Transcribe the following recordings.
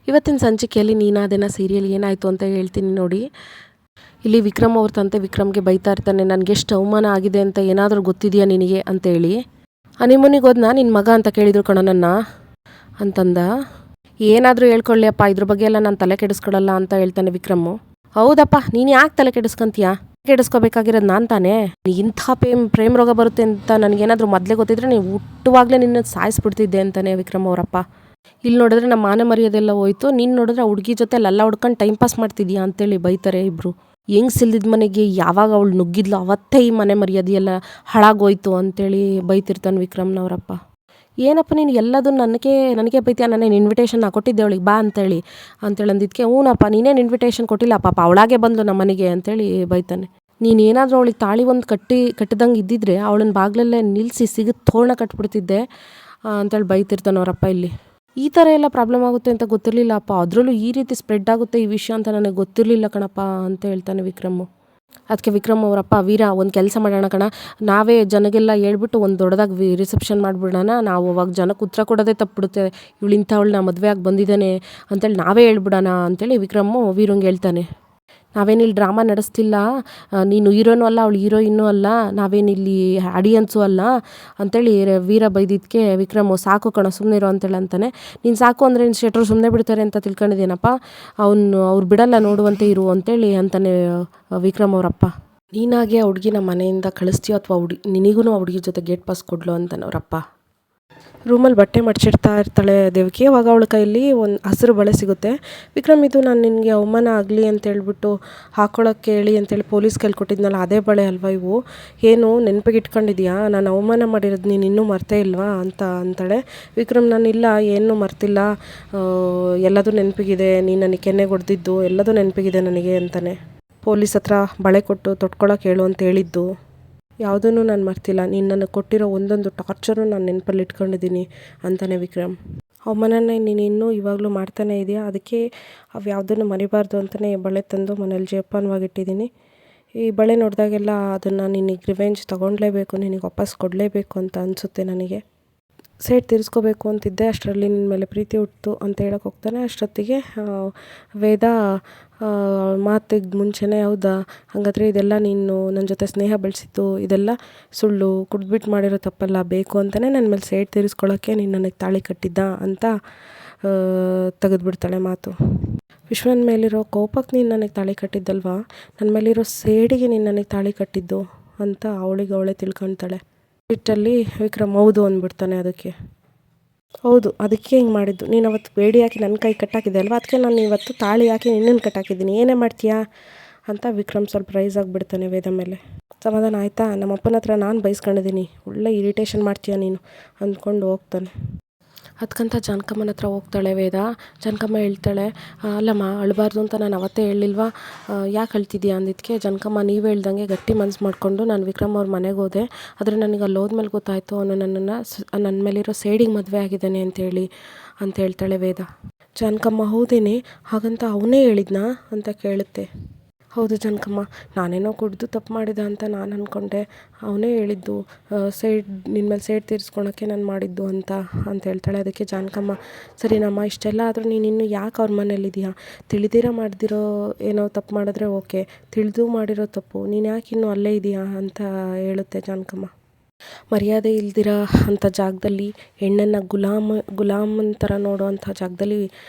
ಇವತ್ತಿನ ಸಂಚಿಕೆಯಲ್ಲಿ ನೀನಾದೇನ ಸೀರಿಯಲ್ ಏನಾಯಿತು ಅಂತ ಹೇಳ್ತೀನಿ ನೋಡಿ. ಇಲ್ಲಿ ವಿಕ್ರಮ್ ಅವ್ರ ತಂದೆ ವಿಕ್ರಮ್ಗೆ ಬೈತಾ ಇರ್ತಾನೆ, ನನಗೆ ಎಷ್ಟು ಅವಮಾನ ಆಗಿದೆ ಅಂತ ಏನಾದರೂ ಗೊತ್ತಿದೆಯಾ ನಿನಗೆ ಅಂತೇಳಿ. ಹನಿಮೂನಿಗೆ ಹೋದ್ನಾ ನಿನ್ನ ಮಗ ಅಂತ ಕೇಳಿದ್ರು ಕಣೋ ನನ್ನ ಅಂತಂದ. ಏನಾದರೂ ಹೇಳ್ಕೊಳ್ಳಿ ಅಪ್ಪ, ಇದ್ರ ಬಗ್ಗೆ ಎಲ್ಲ ನಾನು ತಲೆ ಕೆಡಿಸ್ಕೊಡಲ್ಲ ಅಂತ ಹೇಳ್ತಾನೆ ವಿಕ್ರಮ್ಮು. ಹೌದಪ್ಪ, ನೀನು ಯಾಕೆ ತಲೆ ಕೆಡಿಸ್ಕೊಂತೀಯಾ? ಕೆಡಿಸ್ಕೋಬೇಕಾಗಿರೋದು ನಾನು ತಾನೇ. ಇಂಥ ಪ್ರೇಮ್ ರೋಗ ಬರುತ್ತೆ ಅಂತ ನನಗೇನಾದರೂ ಮೊದಲೇ ಗೊತ್ತಿದ್ರೆ ನೀವು ಹುಟ್ಟುವಾಗಲೇ ನಿನ್ನ ಸಾಯಿಸ್ಬಿಡ್ತಿದ್ದೆ ಅಂತಾನೆ ವಿಕ್ರಮ್ ಅವರಪ್ಪ. ಇಲ್ಲಿ ನೋಡಿದ್ರೆ ನಮ್ಮ ಮಾನ ಮರ್ಯಾದೆಲ್ಲ ಹೋಯ್ತು, ನೀನು ನೋಡಿದ್ರೆ ಆ ಹುಡುಗಿ ಜೊತೆ ಲಲ್ಲ ಹುಡ್ಕೊಂಡು ಟೈಮ್ ಪಾಸ್ ಮಾಡ್ತಿದ್ಯಾ ಅಂತೇಳಿ ಬೈತಾರೆ ಇಬ್ಬರು. ಹೆಂಗೆ ಸಿಲ್ದಿದ್ದ ಮನೆಗೆ ಯಾವಾಗ ಅವಳು ನುಗ್ಗಿದ್ಲು ಅವತ್ತೇ ಈ ಮನೆ ಮರ್ಯಾದೆಯೆಲ್ಲ ಹಾಳಾಗೋಯ್ತು ಅಂತೇಳಿ ಬೈತಿರ್ತಾನೆ ವಿಕ್ರಮ್ನವರಪ್ಪ. ಏನಪ್ಪ ನೀನು ಎಲ್ಲದೂ ನನಗೆ ಬೈತೀಯ, ನಾನೇನು ಇನ್ವಿಟೇಷನ್ ಕೊಟ್ಟಿದ್ದೆ ಅವಳಿಗೆ ಬಾ ಅಂತೇಳಿ ಅಂದಿದ್ದಕ್ಕೆ, ಹ್ಞೂನಪ್ಪ ನೀನೇನು ಇನ್ವಿಟೇಷನ್ ಕೊಟ್ಟಿಲ್ಲ ಪಾಪ, ಅವಳಾಗೆ ಬಂದು ನಮ್ಮ ಮನೆಗೆ ಅಂತೇಳಿ ಬೈತಾನೆ. ನೀನೇನಾದರೂ ಅವಳಿಗೆ ತಾಳಿ ಒಂದು ಕಟ್ಟಿದಂಗೆ ಇದ್ದಿದ್ರೆ ಅವಳನ್ನ ಬಾಗ್ಲಲ್ಲೇ ನಿಲ್ಲಿಸಿ ಸಿಗದು ತೋರಣ ಕಟ್ಬಿಡ್ತಿದ್ದೆ ಅಂತೇಳಿ ಬೈತಿರ್ತಾನೆ ಅವರಪ್ಪ. ಇಲ್ಲಿ ಈ ಥರ ಎಲ್ಲ ಪ್ರಾಬ್ಲಮ್ ಆಗುತ್ತೆ ಅಂತ ಗೊತ್ತಿರಲಿಲ್ಲ ಅಪ್ಪ, ಅದರಲ್ಲೂ ಈ ರೀತಿ ಸ್ಪ್ರೆಡ್ ಆಗುತ್ತೆ ಈ ವಿಷಯ ಅಂತ ನನಗೆ ಗೊತ್ತಿರಲಿಲ್ಲ ಕಣಪ್ಪ ಅಂತ ಹೇಳ್ತಾನೆ ವಿಕ್ರಮ್ಮು. ಅದಕ್ಕೆ ವಿಕ್ರಮ್ ಅವರಪ್ಪ, ವೀರ ಒಂದು ಕೆಲಸ ಮಾಡೋಣ ಕಣ, ನಾವೇ ಜನಗೆಲ್ಲ ಹೇಳ್ಬಿಟ್ಟು ಒಂದು ದೊಡ್ಡದಾಗಿ ರಿಸೆಪ್ಷನ್ ಮಾಡಿಬಿಡೋಣ, ನಾವು ಅವಾಗ ಜನಕ್ಕೆ ಉತ್ತರ ಕೊಡೋದೇ ತಪ್ಪಿಬಿಡುತ್ತೆ, ಇವಳು ಇಂಥವಳನ್ನ ಮದುವೆ ಆಗಿ ಬಂದಿದ್ದಾನೆ ಅಂತೇಳಿ ನಾವೇ ಹೇಳ್ಬಿಡೋಣ ಅಂತೇಳಿ ವಿಕ್ರಮ್ಮು ವೀರಂಗೆ ಹೇಳ್ತಾನೆ. ನಾವೇನಿಲ್ಲಿ ಡ್ರಾಮಾ ನಡೆಸ್ತಿಲ್ಲ, ನೀನು ಹೀರೋನೂ ಅಲ್ಲ ಅವಳು ಹೀರೋಯಿನ್ನೂ ಅಲ್ಲ, ನಾವೇನಿಲ್ಲಿ ಆಡಿಯನ್ಸು ಅಲ್ಲ ಅಂತೇಳಿ ವೀರ ಬೈದಿದ್ದಕ್ಕೆ ವಿಕ್ರಮು, ಸಾಕು ಕಣ ಸುಮ್ಮನೆ ಇರೋ ಅಂತೇಳಿ ಅಂತಾನೆ. ನೀನು ಸಾಕು ಅಂದರೆ ನಿನ್ನ ಶೆಟ್ರು ಸುಮ್ಮನೆ ಬಿಡ್ತಾರೆ ಅಂತ ತಿಳ್ಕೊಂಡಿದ್ದೇನಪ್ಪ, ಅವ್ರು ಬಿಡಲ್ಲ ನೋಡುವಂತೆ ಇರು ಅಂತೇಳಿ ಅಂತಾನೆ ವಿಕ್ರಮ್ ಅವರಪ್ಪ. ನೀನಾಗೆ ಆ ಹುಡುಗಿನ ಮನೆಯಿಂದ ಕಳಿಸ್ತೀಯೋ ಅಥವಾ ನಿನಗೂ ಆ ಹುಡುಗಿ ಜೊತೆ ಗೇಟ್ ಪಾಸ್ ಕೊಡ್ಲು ಅಂತಾನೆ ಅವರಪ್ಪ. ರೂಮಲ್ಲಿ ಬಟ್ಟೆ ಮಡ್ಚಿಡ್ತಾ ಇರ್ತಾಳೆ ದೇವಕಿ. ಅವಾಗ ಅವಳ ಕೈಯಲ್ಲಿ ಒಂದು ಹಸಿರು ಬಳೆ ಸಿಗುತ್ತೆ. ವಿಕ್ರಮ್, ಇದು ನಾನು ನಿನಗೆ ಅವಮಾನ ಆಗಲಿ ಅಂತೇಳ್ಬಿಟ್ಟು ಹಾಕ್ಕೊಳಕ್ಕೆ ಹೇಳಿ ಅಂತೇಳಿ ಪೊಲೀಸ್ ಕೈಲಿ ಕೊಟ್ಟಿದ್ನಲ್ಲ ಅದೇ ಬಳೆ ಅಲ್ವಾ ಇವು, ಏನು ನೆನಪಿಗೆ ಇಟ್ಕೊಂಡಿದ್ಯಾ, ನಾನು ಅವಮಾನ ಮಾಡಿರೋದು ನೀನು ಇನ್ನೂ ಮರ್ತೇ ಇಲ್ವಾ ಅಂತಾಳೆ. ವಿಕ್ರಮ್, ನಾನಿಲ್ಲ ಏನೂ ಮರ್ತಿಲ್ಲ, ಎಲ್ಲದೂ ನೆನಪಿಗಿದೆ, ನೀನು ನನಗೆ ಕೆನ್ನೆಗೆ ಹೊಡೆದಿದ್ದು ಎಲ್ಲದೂ ನೆನಪಿಗಿದೆ ನನಗೆ ಅಂತಾನೆ. ಪೊಲೀಸ್ ಹತ್ರ ಬಳೆ ಕೊಟ್ಟು ತೊಟ್ಕೊಳಕ್ಕೆ ಹೇಳು ಅಂತ ಹೇಳಿದ್ದು ಯಾವುದೂ ನಾನು ಮರ್ತಿಲ್ಲ, ನೀನು ನನಗೆ ಕೊಟ್ಟಿರೋ ಒಂದೊಂದು ಟಾರ್ಚರು ನಾನು ನೆನಪಲ್ಲಿ ಇಟ್ಕೊಂಡಿದ್ದೀನಿ ಅಂತಾನೆ ವಿಕ್ರಮ್. ಅವಮಾನನ ನೀನು ಇನ್ನೂ ಇವಾಗಲೂ ಮಾಡ್ತಾನೆ ಇದೆಯಾ, ಅದಕ್ಕೆ ಅವು ಯಾವುದನ್ನು ಮರಿಬಾರ್ದು ಅಂತಲೇ ಬಳೆ ತಂದು ಮನೇಲಿ ಜೋಪಾನವಾಗಿಟ್ಟಿದ್ದೀನಿ. ಈ ಬಳೆ ನೋಡಿದಾಗೆಲ್ಲ ಅದನ್ನು ನಿನಗೆ ರಿವೆಂಜ್ ತೊಗೊಳ್ಲೇಬೇಕು, ನಿನಗೆ ವಾಪಸ್ ಕೊಡಲೇಬೇಕು ಅಂತ ಅನಿಸುತ್ತೆ ನನಗೆ. ಸೇಟ್ ತೀರಿಸ್ಕೋಬೇಕು ಅಂತಿದ್ದೆ, ಅಷ್ಟರಲ್ಲಿ ನಿನ್ನ ಮೇಲೆ ಪ್ರೀತಿ ಹುಟ್ಟಿತು ಅಂತ ಹೇಳಕ್ಕೆ ಹೋಗ್ತಾನೆ. ಅಷ್ಟೊತ್ತಿಗೆ ವೇದ ಮಾತಿಗೆ ಮುಂಚೆನೇ, ಹೌದಾ ಹಾಗಾದರೆ ಇದೆಲ್ಲ ನೀನು ನನ್ನ ಜೊತೆ ಸ್ನೇಹ ಬೆಳೆಸಿದ್ದು ಇದೆಲ್ಲ ಸುಳ್ಳು, ಕುಡ್ದುಬಿಟ್ಟು ಮಾಡಿರೋ ತಪ್ಪಲ್ಲ, ಬೇಕು ಅಂತಲೇ ನನ್ನ ಮೇಲೆ ಸೇಟ್ ತೀರಿಸ್ಕೊಳ್ಳೋಕ್ಕೆ ನೀನು ನನಗೆ ತಾಳಿ ಕಟ್ಟಿದ್ದ ಅಂತ ತೆಗೆದುಬಿಡ್ತಾಳೆ ಮಾತು. ವಿಶ್ವನ ಮೇಲಿರೋ ಕೋಪಕ್ಕೆ ನೀನು ನನಗೆ ತಾಳಿ ಕಟ್ಟಿದ್ದಲ್ವಾ, ನನ್ನ ಮೇಲಿರೋ ಸೇಡಿಗೆ ನೀನು ನನಗೆ ತಾಳಿ ಕಟ್ಟಿದ್ದು ಅಂತ ಅವಳೇ ತಿಳ್ಕೊತಾಳೆ. ಇಟ್ಟಲ್ಲಿ ವಿಕ್ರಮ್ ಹೌದು ಅಂದ್ಬಿಡ್ತಾನೆ. ಅದಕ್ಕೆ ಹೌದು, ಅದಕ್ಕೆ ಹಿಂಗೆ ಮಾಡಿದ್ದು, ನೀನು ಅವತ್ತು ಬೇಡಿ ಹಾಕಿ ನನ್ನ ಕೈ ಕಟ್ಟಾಕಿದ್ದೆ ಅಲ್ವಾ, ಅದಕ್ಕೆ ನಾನು ಇವತ್ತು ತಾಳಿ ಹಾಕಿ ನಿನ್ನನ್ನು ಕಟ್ಟಾಕಿದ್ದೀನಿ, ಏನೇ ಮಾಡ್ತೀಯಾ ಅಂತ ವಿಕ್ರಮ್ ಸ್ವಲ್ಪ ರೈಸ್ ಆಗಿಬಿಡ್ತಾನೆ ವೇದ ಮೇಲೆ. ಸಮಾಧಾನ ಆಯಿತಾ, ನಮ್ಮ ಅಪ್ಪನ ಹತ್ರ ನಾನು ಬೈಸ್ಕೊಂಡಿದ್ದೀನಿ, ಒಳ್ಳೆ ಇರಿಟೇಷನ್ ಮಾಡ್ತೀಯಾ ನೀನು ಅಂದ್ಕೊಂಡು ಹೋಗ್ತಾನೆ. ಅದಕ್ಕಂತ ಜಾನಕಮ್ಮನ ಹತ್ರ ಹೋಗ್ತಾಳೆ ವೇದ. ಜಾನಕಮ್ಮ ಹೇಳ್ತಾಳೆ, ಅಲ್ಲಮ್ಮ ಅಳಬಾರ್ದು ಅಂತ ನಾನು ಅವತ್ತೇ ಹೇಳಿಲ್ವಾ, ಯಾಕೆ ಅಳ್ತಿದ್ಯಾ ಅಂದಿದ್ದಕ್ಕೆ ಜಾನಕಮ್ಮ ನೀವು ಹೇಳ್ದಂಗೆ ಗಟ್ಟಿ ಮನ್ಸು ಮಾಡಿಕೊಂಡು ನಾನು ವಿಕ್ರಮ್ ಅವ್ರ ಮನೆಗೆ ಹೋದೆ, ಆದರೆ ನನಗೆ ಅಲ್ಲಿ ಹೋದ್ಮೇಲೆ ಗೊತ್ತಾಯಿತು ಅವನು ನನ್ನ ಮೇಲಿರೋ ಸೇಡಿಗೆ ಮದುವೆ ಆಗಿದ್ದಾನೆ ಅಂತ ಹೇಳ್ತಾಳೆ ವೇದ. ಜಾನಕಮ್ಮ, ಹೌದೇನೆ, ಹಾಗಂತ ಅವನೇ ಹೇಳಿದ್ನಾ ಅಂತ ಕೇಳುತ್ತೆ. ಹೌದು ಜಾನಕಮ್ಮ, ನಾನೇನೋ ಕುಡಿದು ತಪ್ಪು ಮಾಡಿದ ಅಂತ ನಾನು ಅಂದ್ಕೊಂಡೆ, ಅವನೇ ಹೇಳಿದ್ದು ನಿನ್ನ ಮೇಲೆ ಸೇಡ್ ತೀರಿಸ್ಕೊಳಕ್ಕೆ ನಾನು ಮಾಡಿದ್ದು ಅಂತ ಹೇಳ್ತಾಳೆ. ಅದಕ್ಕೆ ಜಾನಕಮ್ಮ, ಸರಿನಮ್ಮ, ಇಷ್ಟೆಲ್ಲ ಆದರೂ ನೀನು ಇನ್ನೂ ಯಾಕೆ ಅವ್ರ ಮನೇಲಿದೆಯಾ, ತಿಳಿದಿರೋ ಮಾಡ್ದಿರೋ ಏನೋ ತಪ್ಪು ಮಾಡಿದ್ರೆ ಓಕೆ, ತಿಳಿದು ಮಾಡಿರೋ ತಪ್ಪು ನೀನು ಯಾಕೆ ಇನ್ನೂ ಅಲ್ಲೇ ಇದೆಯಾ ಅಂತ ಹೇಳುತ್ತೆ ಜಾನಕಮ್ಮ. ಮರ್ಯಾದೆ ಇಲ್ದಿರ ಅಂಥ ಜಾಗದಲ್ಲಿ ಹೆಣ್ಣನ್ನು ಗುಲಾಮನ ಥರ ನೋಡೋವಂಥ ಜಾಗದಲ್ಲಿ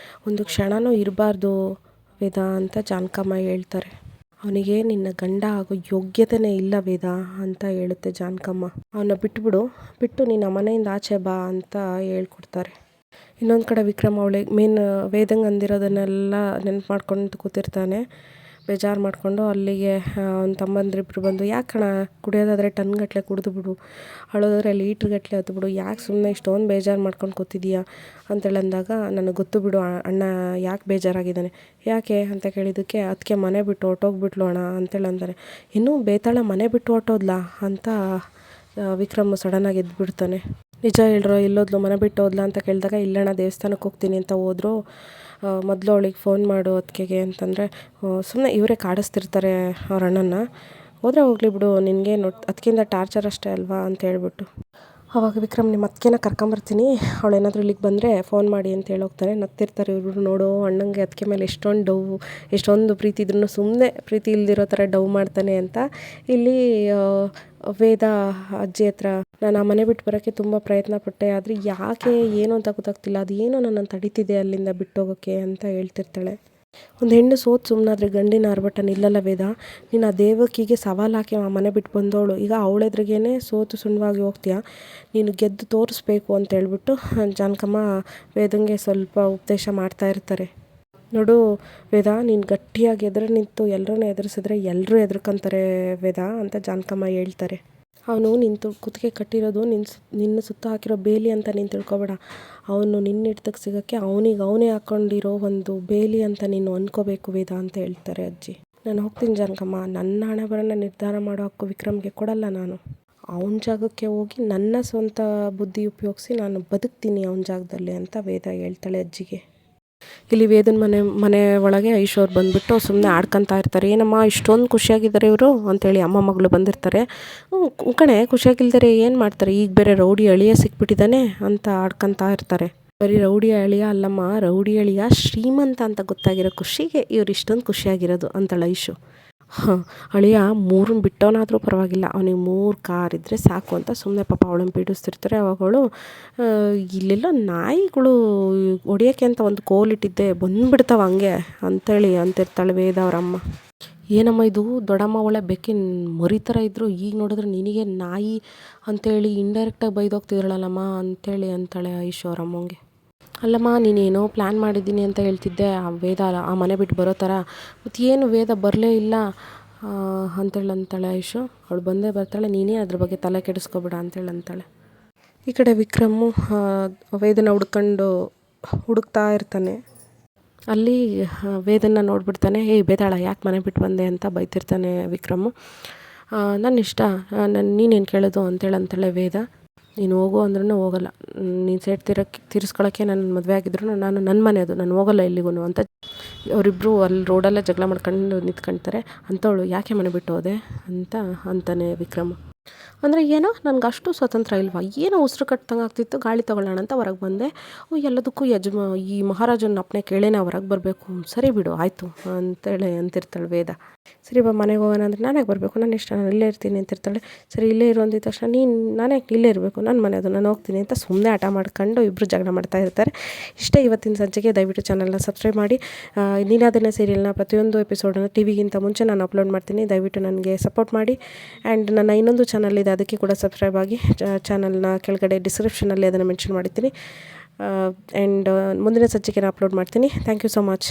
ಒಂದು ಕ್ಷಣನೂ ಇರಬಾರ್ದು ವೇದ ಅಂತ ಜಾನಕಮ್ಮ ಹೇಳ್ತಾರೆ. ಅವನಿಗೆ ನಿನ್ನ ಗಂಡ ಆಗೋ ಯೋಗ್ಯತೆಯೇ ಇಲ್ಲ ವೇದ ಅಂತ ಹೇಳುತ್ತೆ ಜಾನಕಮ್ಮ. ಅವನ್ನ ಬಿಟ್ಟು ನೀನು ಮನೆಯಿಂದ ಆಚೆ ಬಾ ಅಂತ ಹೇಳ್ಕೊಡ್ತಾರೆ. ಇನ್ನೊಂದು ಕಡೆ ವಿಕ್ರಮ್ ಅವಳಿಗೆ ವೇದಂಗೆ ಅಂದಿರೋದನ್ನೆಲ್ಲ ನೆನಪು ಮಾಡ್ಕೊಂಡು ಕೂತಿರ್ತಾನೆ. ಬೇಜಾರು ಮಾಡಿಕೊಂಡು ಅಲ್ಲಿಗೆ ಅವ್ನ ತಮ್ಮಂದ್ರಿಬ್ರು ಬಂದು, ಯಾಕೆ ಕಣ ಕುಡಿಯೋದಾದರೆ ಟನ್ಗಟ್ಟಲೆ ಕುಡಿದು ಬಿಡು, ಅಳೋದಾದ್ರೆ ಲೀಟ್ರ್ಗಟ್ಟಲೆ ಹತ್ತು ಬಿಡು, ಯಾಕೆ ಸುಮ್ಮನೆ ಇಷ್ಟೊಂದು ಬೇಜಾರು ಮಾಡ್ಕೊಂಡು ಕೂತಿದ್ದೀಯಾ ಅಂತೇಳಿ ಅಂದಾಗ, ನನಗೆ ಗೊತ್ತು ಬಿಡು ಅಣ್ಣ ಯಾಕೆ ಬೇಜಾರಾಗಿದ್ದಾನೆ, ಯಾಕೆ ಅಂತ ಕೇಳಿದ್ದಕ್ಕೆ, ಅದಕ್ಕೆ ಮನೆ ಬಿಟ್ಟು ಹೊರ್ಟೋಗ್ಬಿಟ್ಲು ಅಣ್ಣ ಅಂತೇಳಿ ಅಂತಾನೆ. ಇನ್ನೂ ಬೇತಾಳ ಮನೆ ಬಿಟ್ಟು ಹೊರ್ಟೋದ್ಲಾ ಅಂತ ವಿಕ್ರಮ್ ಸಡನ್ನಾಗಿ ಎದ್ದುಬಿಡ್ತಾನೆ. ನಿಜ ಹೇಳ್ರೋ, ಎಲ್ಲೋದ್ಲು, ಮನೆ ಬಿಟ್ಟು ಹೋದ್ಲಾ ಅಂತ ಕೇಳಿದಾಗ, ಇಲ್ಲಣ್ಣ ದೇವಸ್ಥಾನಕ್ಕೆ ಹೋಗ್ತೀನಿ ಅಂತ ಹೋದ್ರು, ಮೊದಲು ಅವಳಿಗೆ ಫೋನ್ ಮಾಡು ಅದಕ್ಕೆ ಅಂತಂದರೆ, ಸುಮ್ಮನೆ ಇವರೇ ಕಾಡಿಸ್ತಿರ್ತಾರೆ ಅವ್ರ ಅಣ್ಣನ, ಹೋದರೆ ಹೋಗಲಿ ಬಿಡು, ನಿನಗೇನು ಅದಕ್ಕಿಂತ ಟಾರ್ಚರ್ ಅಷ್ಟೇ ಅಲ್ವಾ ಅಂತ ಹೇಳ್ಬಿಟ್ಟು ಅವಾಗ ವಿಕ್ರಮ್ ನಿಮ್ಮ ಅತ್ತಿಗೆನ ಕರ್ಕೊಂಬರ್ತೀನಿ, ಅವಳೇನಾದರೂ ಇಲ್ಲಿಗೆ ಬಂದರೆ ಫೋನ್ ಮಾಡಿ ಅಂತ ಹೇಳೋಗ್ತಾರೆ. ನಗ್ತಿರ್ತಾರೆ ಇವರು. ನೋಡು ಅಣ್ಣಂಗೆ ಅತ್ತಿಗೆ ಮೇಲೆ ಎಷ್ಟೊಂದು ಡವ್, ಎಷ್ಟೊಂದು ಪ್ರೀತಿ ಇದ್ರೂ ಸುಮ್ಮನೆ ಪ್ರೀತಿ ಇಲ್ದಿರೋ ಥರ ಡವ್ ಮಾಡ್ತಾನೆ ಅಂತ. ಇಲ್ಲಿ ವೇದ ಅಜ್ಜಿ ಹತ್ರ ನಾನು ಆ ಮನೆ ಬಿಟ್ಟು ಬರೋಕ್ಕೆ ತುಂಬ ಪ್ರಯತ್ನ ಪಟ್ಟೆ, ಆದರೆ ಯಾಕೆ ಏನು ಅಂತ ಗೊತ್ತಾಗ್ತಿಲ್ಲ, ಅದು ಏನೋ ನನ್ನನ್ನು ತಡೀತಿದೆ ಅಲ್ಲಿಂದ ಬಿಟ್ಟೋಗೋಕ್ಕೆ ಅಂತ ಹೇಳ್ತಿರ್ತಾಳೆ. ಒಂದು ಹೆಣ್ಣು ಸೋತು ಸುಮ್ಮನಾದರೆ ಗಂಡಿನ ಆರ್ಭಟ ನಿಲ್ಲಲ್ಲ ವೇದ. ನೀನು ಆ ದೇವಕಿಗೆ ಸವಾಲು ಹಾಕಿ ಆ ಮನೆ ಬಿಟ್ಟು ಬಂದವಳು, ಈಗ ಅವಳೆದ್ರಿಗೇ ಸೋತು ಸುಣ್ಣವಾಗಿ ಹೋಗ್ತೀಯಾ, ನೀನು ಗೆದ್ದು ತೋರಿಸ್ಬೇಕು ಅಂತ ಹೇಳ್ಬಿಟ್ಟು ಜಾನಕಮ್ಮ ವೇದಂಗೆ ಸ್ವಲ್ಪ ಉಪದೇಶ ಮಾಡ್ತಾ ಇರ್ತಾರೆ. ನೋಡು ವೇದ, ನೀನು ಗಟ್ಟಿಯಾಗಿ ಎದುರು ನಿಂತು ಎಲ್ಲರನ್ನೂ ಎದುರಿಸಿದ್ರೆ ಎಲ್ಲರೂ ಹೆದರ್ಕೊಂತಾರೆ ವೇದ ಅಂತ ಜಾನಕಮ್ಮ ಹೇಳ್ತಾರೆ. ಅವನು ನಿಂತು ಕುತ್ತಿಗೆ ಕಟ್ಟಿರೋದು ನಿನ್ನ ಸುತ್ತ ಹಾಕಿರೋ ಬೇಲಿ ಅಂತ ನೀನು ತಿಳ್ಕೊಬೇಡ, ಅವನು ನಿನ್ನ ಹಿಡ್ತಕ್ಕೆ ಸಿಗೋಕ್ಕೆ ಅವನೇ ಹಾಕ್ಕೊಂಡಿರೋ ಒಂದು ಬೇಲಿ ಅಂತ ನೀನು ಅಂದ್ಕೋಬೇಕು ವೇದ ಅಂತ ಹೇಳ್ತಾರೆ ಅಜ್ಜಿ. ನಾನು ಹೋಗ್ತೀನಿ ಜಾನಕಮ್ಮ, ನನ್ನ ಹಣೆ ಬರೋಣ ನಿರ್ಧಾರ ಮಾಡೋ ಹಕ್ಕು ವಿಕ್ರಮ್ಗೆ ಕೊಡಲ್ಲ. ನಾನು ಅವನ ಜಾಗಕ್ಕೆ ಹೋಗಿ ನನ್ನ ಸ್ವಂತ ಬುದ್ಧಿ ಉಪಯೋಗಿಸಿ ನಾನು ಬದುಕ್ತೀನಿ ಅವನ ಜಾಗದಲ್ಲಿ ಅಂತ ವೇದ ಹೇಳ್ತಾಳೆ ಅಜ್ಜಿಗೆ. ಇಲ್ಲಿ ವೇದನ ಮನೆ ಒಳಗೆ ಐಶ್ವರ್ ಬಂದುಬಿಟ್ಟು ಸುಮ್ಮನೆ ಆಡ್ಕೊತಾ ಇರ್ತಾರೆ. ಏನಮ್ಮ ಇಷ್ಟೊಂದು ಖುಷಿಯಾಗಿದ್ದಾರೆ ಇವರು ಅಂತೇಳಿ ಅಮ್ಮ ಮಗಳು ಬಂದಿರ್ತಾರೆ. ಕಣೆ ಖುಷಿಯಾಗಿಲ್ದರೆ ಏನು ಮಾಡ್ತಾರೆ, ಈಗ ಬೇರೆ ರೌಡಿ ಅಳಿಯ ಸಿಕ್ಬಿಟ್ಟಿದ್ದಾನೆ ಅಂತ ಆಡ್ಕೊತಾ ಇರ್ತಾರೆ. ಬರೀ ರೌಡಿ ಅಳಿಯ ಅಲ್ಲಮ್ಮ, ರೌಡಿ ಅಳಿಯ ಶ್ರೀಮಂತ ಅಂತ ಗೊತ್ತಾಗಿರೋ ಖುಷಿಗೆ ಇವ್ರು ಇಷ್ಟೊಂದು ಖುಷಿಯಾಗಿರೋದು ಅಂತಾಳೆ ಐಶು. ಅಳಿಯ 3 ಬಿಟ್ಟವನಾದರೂ ಪರವಾಗಿಲ್ಲ, ಅವನಿಗೆ 3 ಕಾರ್ ಇದ್ದರೆ ಸಾಕು ಅಂತ ಸುಮ್ಮನೆ ಪಾಪ ಅವಳನ್ನು ಪೀಡಿಸ್ತಿರ್ತಾರೆ. ಅವಾಗಳು ಇಲ್ಲೆಲ್ಲ ನಾಯಿಗಳು ಹೊಡಿಯೋಕ್ಕೆ ಅಂತ ಒಂದು ಕೋಲಿಟ್ಟಿದ್ದೆ ಬಂದುಬಿಡ್ತಾವೆ ಹಂಗೆ ಅಂತೇಳಿ ಅಂತಿರ್ತಾಳೆ ವೇದ ಅವರಮ್ಮ. ಏನಮ್ಮ ಇದು ದೊಡ್ಡಮ್ಮ ಒಳ್ಳೆ ಬೆಕ್ಕಿನ ಮರಿ ಥರ ಇದ್ದರು, ಈಗ ನೋಡಿದ್ರೆ ನಿನಗೆ ನಾಯಿ ಅಂತೇಳಿ ಇಂಡೈರೆಕ್ಟಾಗಿ ಬೈದೋಗ್ತಿದ್ರಲ್ಲಮ್ಮ ಅಂತೇಳಿ ಅಂತಾಳೆ ಐಶು ಅವರಮ್ಮಂಗೆ. ಅಲ್ಲಮ್ಮ ನೀನೇನೋ ಪ್ಲ್ಯಾನ್ ಮಾಡಿದ್ದೀನಿ ಅಂತ ಹೇಳ್ತಿದ್ದೆ, ಆ ವೇದ ಆ ಮನೆ ಬಿಟ್ಟು ಬರೋ ಥರ, ಮತ್ತು ಏನು ವೇದ ಬರಲೇ ಇಲ್ಲ ಅಂತಾಳೆ ಐಶು. ಅವಳು ಬಂದೇ ಬರ್ತಾಳೆ, ನೀನೇ ಅದ್ರ ಬಗ್ಗೆ ತಲೆ ಕೆಡಿಸ್ಕೊಬೇಡ ಅಂತೇಳಿ ಅಂತಾಳೆ. ಈ ಕಡೆ ವಿಕ್ರಮು ವೇದನ ಹುಡುಕ್ತಾ ಇರ್ತಾನೆ. ಅಲ್ಲಿ ವೇದನ ನೋಡ್ಬಿಡ್ತಾನೆ. ಏಯ್ ಬೇದಾಳ, ಯಾಕೆ ಮನೆ ಬಿಟ್ಟು ಬಂದೆ ಅಂತ ಬೈತಿರ್ತಾನೆ ವಿಕ್ರಮು. ನನ್ನ ಇಷ್ಟ, ನೀನೇನು ಕೇಳೋದು ಅಂತಾಳೆ ವೇದ. ನೀನು ಹೋಗು ಅಂದ್ರೂ ಹೋಗಲ್ಲ, ನೀನು ಸೇಟ್ ತೀರಿಸ್ಕೊಳ್ಳೋಕ್ಕೆ ನನ್ನ ಮದುವೆ ಆಗಿದ್ರು ನಾನು ನನ್ನ ಮನೆ ಅದು, ನಾನು ಹೋಗಲ್ಲ ಎಲ್ಲಿಗೂ ಅಂತ ಅವರಿಬ್ಬರು ಅಲ್ಲಿ ರೋಡಲ್ಲೇ ಜಗಳ ಮಾಡ್ಕೊಂಡು ನಿಂತ್ಕೊಳ್ತಾರೆ. ಅಂಥವಳು ಯಾಕೆ ಮನೆ ಬಿಟ್ಟು ಹೋದೆ ಅಂತ ಅಂತಾನೆ ವಿಕ್ರಮ. ಅಂದರೆ ಏನೋ ನನಗೆ ಅಷ್ಟು ಸ್ವತಂತ್ರ ಇಲ್ವಾ, ಏನೋ ಉಸಿರು ಕಟ್ಟಂಗೆ ಆಗ್ತಿತ್ತು, ಗಾಳಿ ತೊಗೊಳ್ಳೋಣ ಅಂತ ಹೊರಗೆ ಬಂದೆ. ಎಲ್ಲದಕ್ಕೂ ಈ ಮಹಾರಾಜನ ಅಪ್ಪಣೆ ಕೇಳೇನೆ ಹೊರಗೆ ಬರಬೇಕು, ಸರಿ ಬಿಡು ಆಯಿತು ಅಂತೇಳಿ ಅಂತಿರ್ತಾಳೆ ವೇದ. ಸರಿ ಬಾ ಮನೆಗೆ ಹೋಗೋಣ ಅಂದರೆ ನಾನೇ ಬರಬೇಕು, ನಾನು ಇಷ್ಟ, ನಾನು ಇಲ್ಲೇ ಇರ್ತೀನಿ ಅಂತಿರ್ತಾಳೆ. ಸರಿ ಇಲ್ಲೇ ಇರೋ ಅಂದಿದ ತಕ್ಷಣ ನಾನೇ ಇಲ್ಲೇ ಇರಬೇಕು, ನನ್ನ ಮನೆ ಅದು, ನಾನು ಹೋಗ್ತೀನಿ ಅಂತ ಸುಮ್ಮನೆ ಆಟ ಮಾಡ್ಕೊಂಡು ಇಬ್ಬರು ಜಗಳ ಮಾಡ್ತಾ ಇರ್ತಾರೆ. ಇಷ್ಟೇ ಇವತ್ತಿನ ಸಂಚಿಕೆ. ದಯವಿಟ್ಟು ಚಾನಲ್ನ ಸಬ್ಸ್ಕ್ರೈಬ್ ಮಾಡಿ. ನೀನಾದೆನ್ನ ಸೀರಿಯಲ್ನ ಪ್ರತಿಯೊಂದು ಎಪಿಸೋಡನ್ನು ಟಿವಿಗಿಂತ ಮುಂಚೆ ನಾನು ಅಪ್ಲೋಡ್ ಮಾಡ್ತೀನಿ. ದಯವಿಟ್ಟು ನನಗೆ ಸಪೋರ್ಟ್ ಮಾಡಿ. ಆ್ಯಂಡ್ ನನ್ನ ಇನ್ನೊಂದು ಚಾನಲ್ ಇದೆ, ಅದಕ್ಕೆ ಕೂಡ ಸಬ್ಸ್ಕ್ರೈಬ್ ಆಗಿ. ಚಾನಲ್ನ ಕೆಳಗಡೆ ಡಿಸ್ಕ್ರಿಪ್ಷನಲ್ಲಿ ಅದನ್ನು ಮೆನ್ಷನ್ ಮಾಡಿರ್ತೀನಿ. ಆ್ಯಂಡ್ ಮುಂದಿನ ಸಂಚಿಕೆನ ಅಪ್ಲೋಡ್ ಮಾಡ್ತೀನಿ. Thank you so much.